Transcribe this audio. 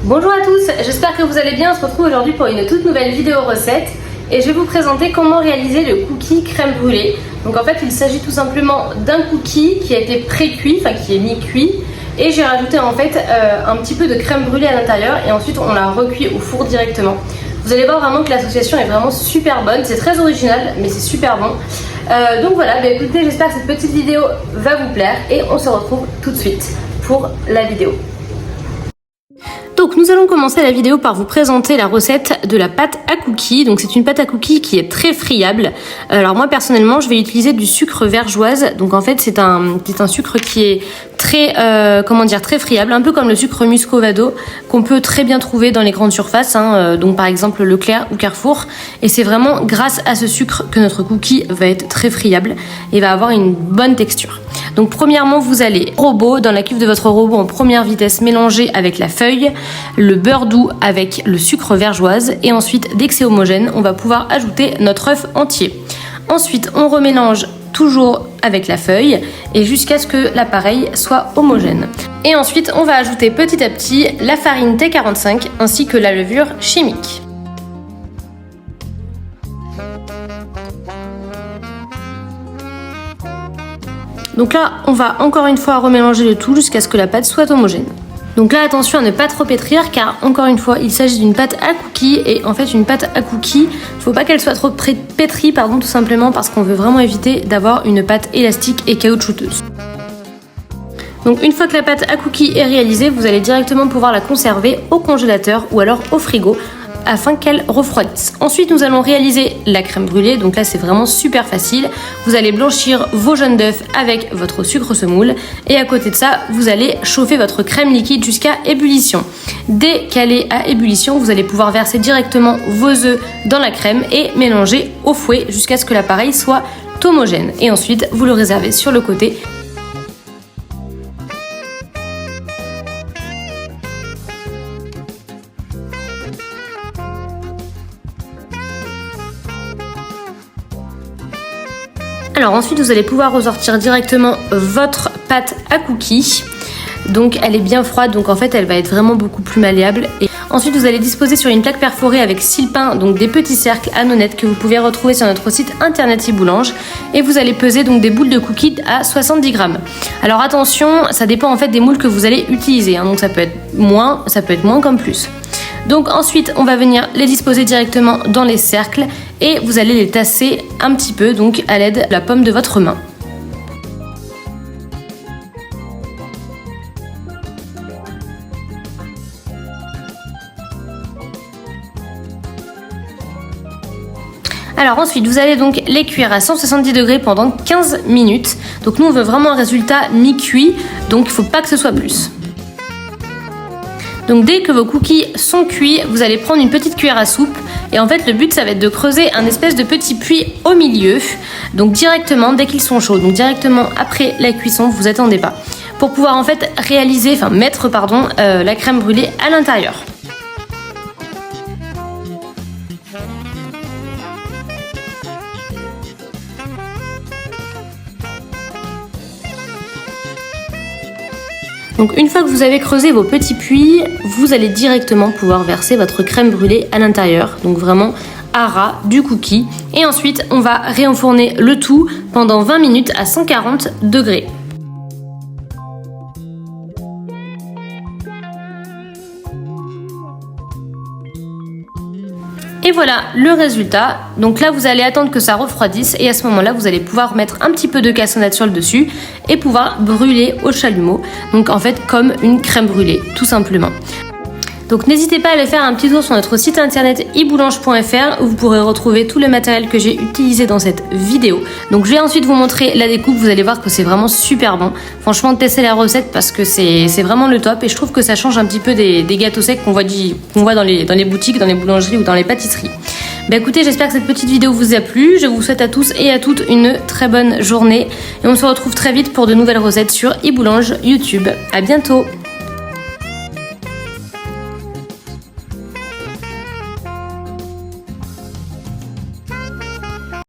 Bonjour à tous, j'espère que vous allez bien. On se retrouve aujourd'hui pour une toute nouvelle vidéo recette et je vais vous présenter comment réaliser le cookie crème brûlée. Donc en fait il s'agit tout simplement d'un cookie qui a été pré-cuit, enfin qui est mi-cuit, et j'ai rajouté en fait un petit peu de crème brûlée à l'intérieur et ensuite on l'a recuit au four directement. Vous allez voir vraiment que l'association est vraiment super bonne, c'est très original mais c'est super bon. Donc voilà, écoutez, j'espère que cette petite vidéo va vous plaire et on se retrouve tout de suite pour la vidéo. Donc nous allons commencer la vidéo par vous présenter la recette de la pâte à cookies. Donc c'est une pâte à cookies qui est très friable. Alors moi personnellement je vais utiliser du sucre vergeoise. Donc en fait c'est un sucre qui est très très friable, un peu comme le sucre muscovado qu'on peut très bien trouver dans les grandes surfaces, donc par exemple Leclerc ou Carrefour. Et c'est vraiment grâce à ce sucre que notre cookie va être très friable et va avoir une bonne texture. Donc premièrement vous allez au robot, dans la cuve de votre robot en première vitesse, mélanger avec la feuille, le beurre doux avec le sucre vergeoise et ensuite dès que c'est homogène on va pouvoir ajouter notre œuf entier. Ensuite on remélange toujours avec la feuille et jusqu'à ce que l'appareil soit homogène. Et ensuite on va ajouter petit à petit la farine T45 ainsi que la levure chimique. Donc là on va encore une fois remélanger le tout jusqu'à ce que la pâte soit homogène. Donc là attention à ne pas trop pétrir car encore une fois il s'agit d'une pâte à cookies et en fait une pâte à cookies, faut pas qu'elle soit trop pétrie tout simplement parce qu'on veut vraiment éviter d'avoir une pâte élastique et caoutchouteuse. Donc une fois que la pâte à cookies est réalisée, vous allez directement pouvoir la conserver au congélateur ou alors au frigo afin qu'elle refroidisse. Ensuite nous allons réaliser la crème brûlée, donc là c'est vraiment super facile. Vous allez blanchir vos jaunes d'œufs avec votre sucre semoule et à côté de ça vous allez chauffer votre crème liquide jusqu'à ébullition. Dès qu'elle est à ébullition, vous allez pouvoir verser directement vos œufs dans la crème et mélanger au fouet jusqu'à ce que l'appareil soit homogène et ensuite vous le réservez sur le côté. Alors ensuite vous allez pouvoir ressortir directement votre pâte à cookies. Donc elle est bien froide, donc en fait elle va être vraiment beaucoup plus malléable. Et ensuite vous allez disposer sur une plaque perforée avec sile-pain, donc des petits cercles à nonnettes que vous pouvez retrouver sur notre site internet Iboulange. Et vous allez peser donc des boules de cookies à 70 grammes. Alors attention, ça dépend en fait des moules que vous allez utiliser, donc ça peut être moins comme plus. Donc ensuite on va venir les disposer directement dans les cercles et vous allez les tasser un petit peu donc à l'aide de la paume de votre main. Alors ensuite vous allez donc les cuire à 170 degrés pendant 15 minutes. Donc nous on veut vraiment un résultat mi-cuit, donc il ne faut pas que ce soit plus. Donc dès que vos cookies sont cuits, vous allez prendre une petite cuillère à soupe et en fait le but ça va être de creuser un espèce de petit puits au milieu, donc directement dès qu'ils sont chauds, donc directement après la cuisson, vous attendez pas, pour pouvoir en fait mettre la crème brûlée à l'intérieur. Donc une fois que vous avez creusé vos petits puits, vous allez directement pouvoir verser votre crème brûlée à l'intérieur. Donc vraiment à ras du cookie. Et ensuite, on va réenfourner le tout pendant 20 minutes à 140 degrés. Et voilà le résultat. Donc là vous allez attendre que ça refroidisse et à ce moment là vous allez pouvoir mettre un petit peu de cassonade sur le dessus et pouvoir brûler au chalumeau. Donc en fait comme une crème brûlée tout simplement. Donc n'hésitez pas à aller faire un petit tour sur notre site internet iboulange.fr où vous pourrez retrouver tout le matériel que j'ai utilisé dans cette vidéo. Donc je vais ensuite vous montrer la découpe, vous allez voir que c'est vraiment super bon. Franchement testez la recette parce que c'est vraiment le top et je trouve que ça change un petit peu des gâteaux secs qu'on voit dans les boutiques, dans les boulangeries ou dans les pâtisseries. Écoutez, j'espère que cette petite vidéo vous a plu. Je vous souhaite à tous et à toutes une très bonne journée et on se retrouve très vite pour de nouvelles recettes sur Iboulange YouTube. À bientôt.